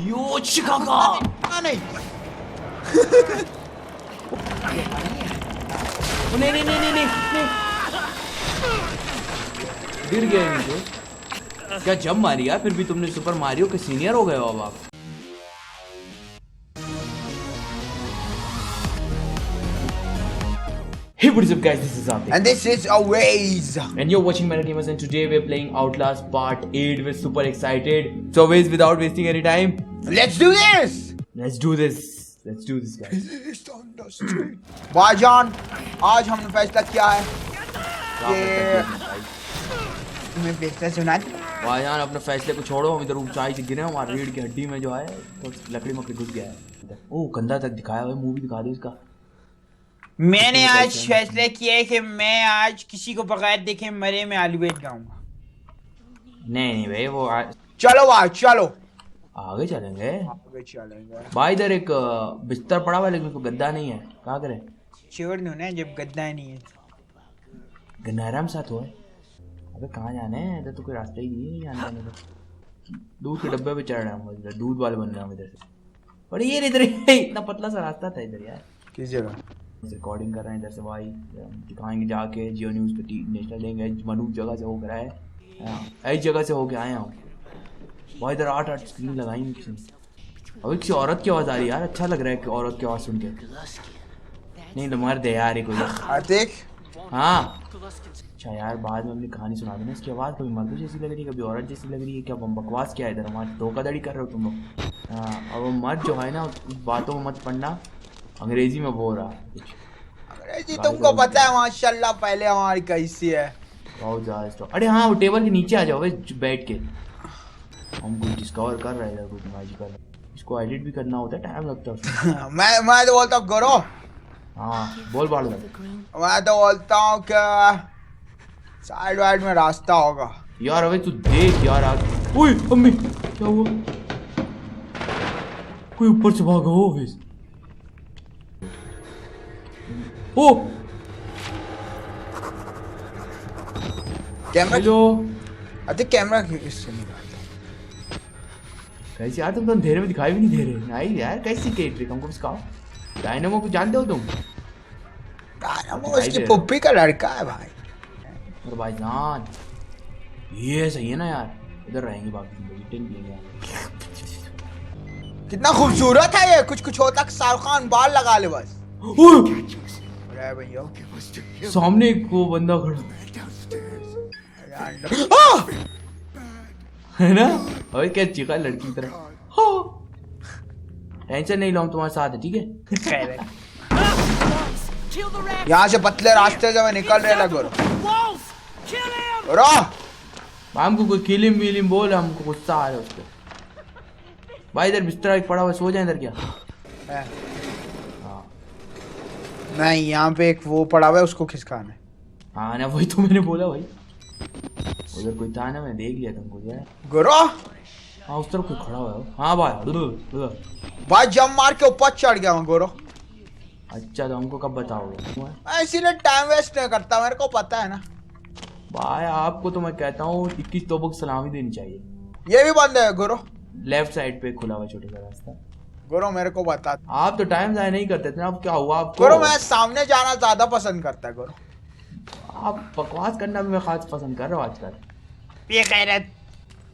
यो चिकागा नहीं नहीं नहीं नहीं नहीं नहीं गिर गया नीचे। क्या जंप मारी यार, फिर भी तुमने सुपर मारियो के सीनियर हो गए हो अब आप। Hey, what is up guys, this is Atik. and this is Always. And you're watching Meta Gamers and today we're playing Outlast Part 8. We're super excited. So always without wasting any time, Let's do this. let's do this. Let's do this guys. भाईजान आज हमने फैसला किया है भाईजान तुम्हें फैसला सुना अपने फैसले को छोड़ो, हम इधर ऊंचाई से गिरे, हमारी रीढ़ की हड्डी में जो है तो लकड़ी मकड़ी घुस गया है। ओ कंधा तक दिखाया भाई, मुंह भी दिखा दो इसका। मैंने आज फैसला किया है कि मैं आज किसी को बगैर देखे मरे में आलू बेच गाऊंगा। नहीं नहीं भाई वो चलो भाई चलो आगे चलेंगे आगे चलेंगे। भाई। इधर एक बिस्तर पड़ा हुआ है लेकिन कोई गद्दा नहीं है, क्या करे? छोड़ दो ना जब गद्दा नहीं है। गनहरा में साथ हुआ है। अबे कहाँ जाना है? इधर तो कोई रास्ता ही नहीं है जाने का। दूध के डब्बे पे चढ़ रहे हैं हम, इधर दूध वाले बन रहे हैं इधर से। और ये इधर इतना पतला सा रास्ता था इधर यार। किस जगह रिकॉर्डिंग कर रहे हैं इधर से भाई, दिखाएंगे जाके जियो न्यूज़ पे नेशनल देंगे। मनु जगह से होकर आए, ऐसी जगह से होके आए हम भाई। इधर 8 स्क्रीन लगाई किसी ने। अभी किसी औरत की आवाज़ आ रही है यार, अच्छा लग रहा है कि औरत की आवाज़ सुन के। नहीं तो मर्द है यार ये कोई। देख हाँ अच्छा यार, बाद में अपनी कहानी सुना देना। इसकी आवाज़ कभी मर्द जैसी लग रही है, कभी औरत जैसी लग रही है। क्या बकवास क्या है इधर, हमारी धोखाधड़ी कर रहे हो तुम लोग। हाँ और वो मर्द जो है ना, उस बातों में मत पढ़ना, अंग्रेजी में बोल रहा कुछ। अंग्रेजी तुमको पता है माशाल्लाह पहले हमारी कैसी है, बहुत ज़्यादा। अरे हाँ वो टेबल के नीचे आ जाओ भाई बैठ के, हम कुछ डिस्कवर कर रहे हैं, कुछ मैजिकल। इसको एडिट भी करना होता है, टाइम लगता है उसमें। मैं तो बोलता हूँ करो। हाँ बोल बाड़। मैं तो बोलता हूँ कि साइड वाइड में रास्ता होगा यार। अबे तू देख यार आगे। ओए अम्मी क्या हुआ? कोई ऊपर से भागा हो गई। ओ कैमरा हेलो। अरे कैमरा किससे निकाला? कैसे यार, तुम तो अंधेरे में दिखाई भी नहीं दे रहे। नहीं यार कैसी के ट्रिक, हमको सिखाओ। डायनामो को जानते हो तुम? डायनामो इसकी पुप्पी का लड़का है भाई। और भाईजान ये सही है ना यार, इधर रहेंगे बाकी जिंदगी, टेंशन लेंगे। कितना खूबसूरत है ये, कुछ कुछ होता शाहरुख खान बाल लगा ले बस। अरे भैया सामने एक वो बंदा खड़ा है ना। अरे क्या चिका लड़की की तरह। टेंशन नहीं लो, हम तुम्हारे साथ है ठीक है। यहाँ से पतले रास्ते से मैं निकल रहे लग हमको कोई किलिम विलिम बोल, हमको गुस्सा आ रहा है उसको। भाई इधर बिस्तर एक पड़ा हुआ, सो जाए इधर। क्या हाँ नहीं, यहाँ पे एक वो पड़ा हुआ है, उसको खिसकाना है। हाँ ना वही तो मैंने बोला भाई। उधर कोई था ना, मैं देख लिया तुमको क्या। गुरु हाँ उस तरफ कोई खड़ा हुआ है। हाँ भाई जंप मार के ऊपर चढ़ गया मैं गुरु। अच्छा तो हमको कब बताओगे? मैं इसीलिए टाइम वेस्ट नहीं करता, मेरे को पता है ना भाई। आपको तो मैं कहता हूँ 21 तोबों की सलामी देनी चाहिए। ये भी बंद है गुरु, लेफ्ट साइड पे खुला हुआ छोटा सा रास्ता। गुरु मेरे को बता। आप तो टाइम जाया नहीं करते थे, अब क्या हुआ आपको? गुरु मैं सामने जाना ज्यादा पसंद करता है गुरु। आप बकवास करना भी मैं खास पसंद कर रहा हूँ आजकल। ये कह रहे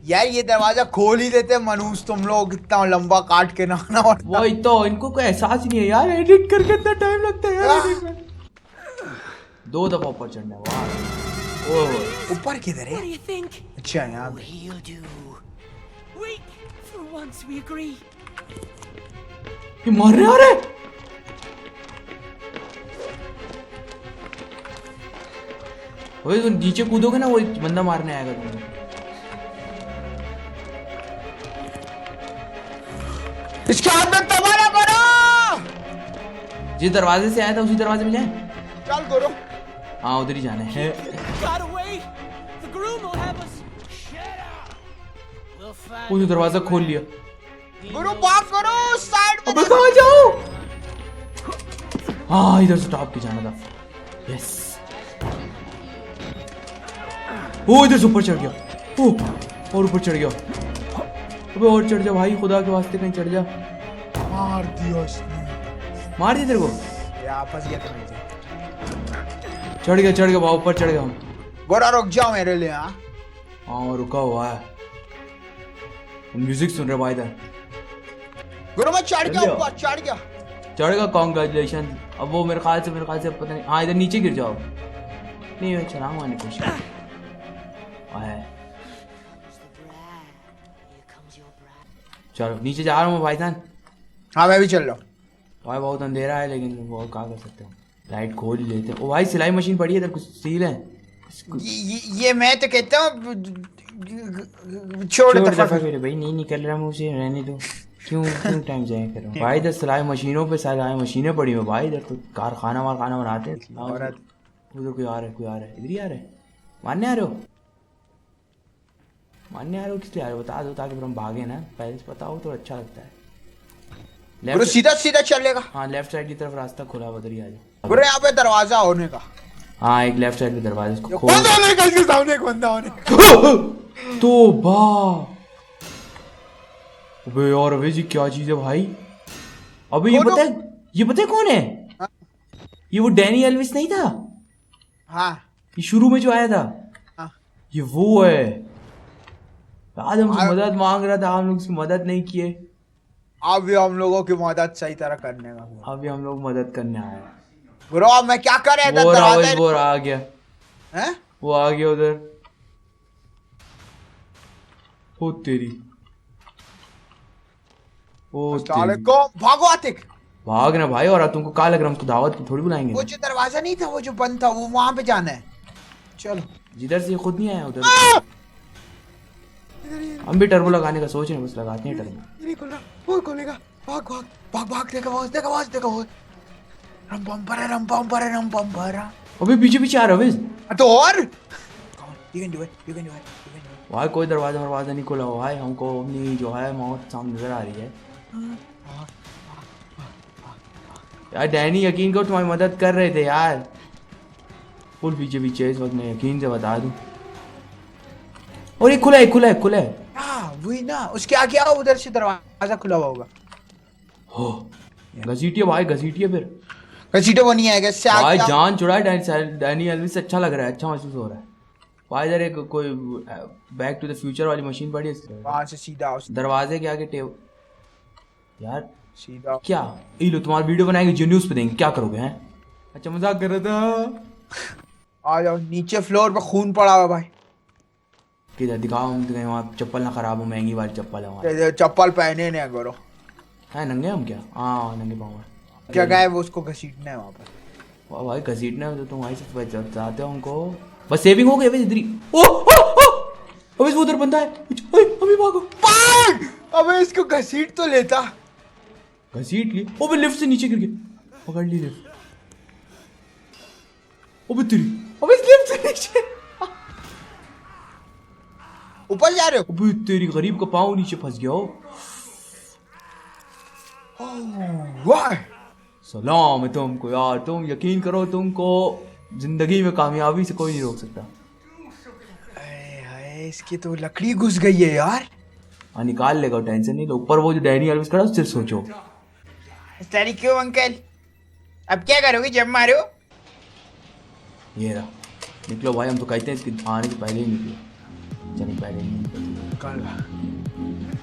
यार ये दरवाजा खोल ही देते मनूस, तुम लोग इतना लंबा काट के ना पड़ता। वही तो, इनको कोई एहसास ही नहीं है यार, एडिट करके इतना टाइम लगता है यार। 2 दफा ऊपर चढ़ना है। वाह ऊपर किधर है? अच्छा यहाँ ये मार रहे आ रहे। वही तो नीचे कूदोगे ना, वो बंदा मारने आएगा तुम्हें। इसके हाथ में तबाला करो। जिस दरवाजे से आया था उसी दरवाजे में जाए। चल गुरु। हाँ उधर ही जाना है। वो दरवाजा खोल लिया। गुरु भाग करो साइड में। अबे कहाँ जाओ? हाँ इधर से टॉप के जाना था। यस वो इधर से ऊपर चढ़ गया। ओ और ऊपर चढ़ गया। अबे और चढ़ जा भाई, खुदा के वास्ते कहीं चढ़ जा। मार दिया उसने। मार दिया तेरे को? या फंस गया तो नीचे। चढ़ गया भाई, ऊपर चढ़ गया हूँ। गोरा रुक जाओ मेरे लिए। हाँ रुका हुआ है, म्यूजिक सुन रहे भाई इधर। गुरु मैं चढ़ गया ऊपर, चढ़ गया। चढ़ गया, कॉन्ग्रेचुलेशन। अब वो मेरे ख्याल से पता नहीं, हाँ इधर नीचे गिर जाओ। नहीं मैं चलाऊंगा नहीं कुछ। चलो नीचे जा रहा हूँ भाई जान। हाँ मैं भी चल रहा हूँ भाई, बहुत अंधेरा है लेकिन वो क्या कर सकते हो, लाइट खोल ही लेते हैं। ओ भाई सिलाई मशीन पड़ी है इधर, कुछ सील है। ये मैं तो कहता हूँ छोड़ दफा भाई, नहीं निकल रहा मुझे, रहने दो। क्यों टाइम जाए कर रहा हूँ भाई। इधर सिलाई मशीनों पे सिलाई मशीनें पड़ी हुई भाई, इधर तो कारखाना वारखाना बनाते हैं। उधर कोई आ रहा है, इधर ही आ रहा है। मारने आ रहे हो किस लिए आ रहे हो, बता दो ताकि हम भागे ना, पहले से बताओ तो अच्छा लगता है। सीधा सीधा चलेगा। हाँ लेफ्ट साइड की तरफ रास्ता खुला, उधर ही आ जाओ। गुरु यहाँ पे दरवाजा होने का। हाँ एक लेफ्ट साइड पे दरवाजा, इसको खोल। बंदा होने का, इसके सामने एक बंदा होने का। तो अबे यार अबे जी क्या चीज है भाई। अबे ये पता है कौन है? ये वो डैनी एल्विस नहीं था? हाँ ये शुरू में जो आया था। हाँ। ये वो है। आज हमसे मदद मांग रहा था, हम लोग उसकी मदद नहीं किए। अब भी हम लोगों की मदद सही तरह करने का। अभी हम लोग मदद करने आए। ब्रो मैं क्या कर रहा था? वो आ गया हैं? वो आ गया उधर। ओ तेरी, ओ तेरी। भागो आतिक, भाग ना भाई। और तुमको क्या लग रहा है, हमको दावत की थोड़ी बुलाएंगे? वो जो दरवाजा नहीं था, वो जो बंद था, वो वहां पे जाना है। चलो जिधर से खुद नहीं आया उधर। हम भी टर्बो लगाने का सोच रहे हैं, बस लगाते हैं टर्बो। नहीं खुल रहा, वो खोलेगा। भाग भाग भाग भाग, देखा वो रम बम्पर है। अबे पीछे आ रहा है तो और you can do it. भाई कोई दरवाजा नहीं खुला हुआ है, हमको अपनी जो है मौत सामने नजर आ रही है। यार डैनी यकीन करो तुम्हारी मदद कर रहे थे यार। फुल पीछे इस वक्त मैं यकीन से बता दूं। और ये खुला है। हाँ वही ना, उसके आगे आओ, उधर से दरवाजा खुला हुआ होगा। हो घसीटिए भाई, घसीटिए फिर। घसीटे वो नहीं आएगा इससे भाई जान छुड़ा डैनी एल्विस से। अच्छा लग रहा है, अच्छा महसूस हो रहा है भाई। इधर एक कोई बैक टू द फ्यूचर वाली मशीन पड़ी है, वहां से सीधा दरवाजे के आगे यार सीधा। क्या ये लो तुम्हारी वीडियो बनाएंगे, जो न्यूज़ पे देंगे, क्या करोगे हैं? अच्छा मजाक कर रहा था। आ जाओ नीचे, फ्लोर पे खून पड़ा हुआ भाई। किधर दिखाओ, वहाँ चप्पल ना खराब हो, महंगी वाली चप्पल है वहाँ। चप्पल पहने नहीं करो। है नंगे हम क्या? हाँ नंगे पाँव। क्या गए वो, उसको घसीटना है वहाँ पर। वाह भाई घसीटना है तो तुम वहीं से जाते हो हमको। बस सेविंग हो गई अबे, इधर ही। अबे वो उधर बंदा है, अभी भागो। अबे इसको घसीट तो लेता। घसीट ली। अबे लिफ्ट से नीचे गिर गया, पकड़ ली लिफ्ट। अबे तेरी, अबे इस लिफ्ट से नीचे ऊपर जा रहे हो? अबे तेरी गरीब का पाँव नीचे फंस गया हो। वाह सलाम है तुमको यार, तुम यकीन करो, तुमको जिंदगी में कामयाबी से कोई नहीं रोक सकता। इसकी तो लकड़ी घुस गई है यार। हाँ निकाल लेगा, टेंशन नहीं लो। ऊपर वो जो डैनी एल्विस खड़ा उससे सोचो। क्यों अंकल, अब क्या करोगे जब मारो? ये रहा, निकलो भाई। हम तो कहते हैं इसके आने से पहले ही निकलो। चलिए पहले ही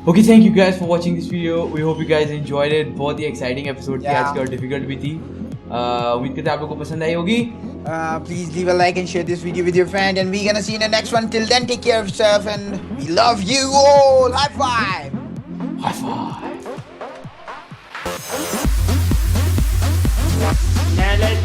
Okay, thank you guys for watching this video. We hope you guys enjoyed it. बहुत ही exciting episode थी आज की, और difficult भी थी। उम्मीद करते हैं आप लोगों को पसंद आई होगी। Please leave a like and share this video with your friend, and we're gonna see you in the next one. Till then, take care of yourself, and we love you all. High five. High five. Now let's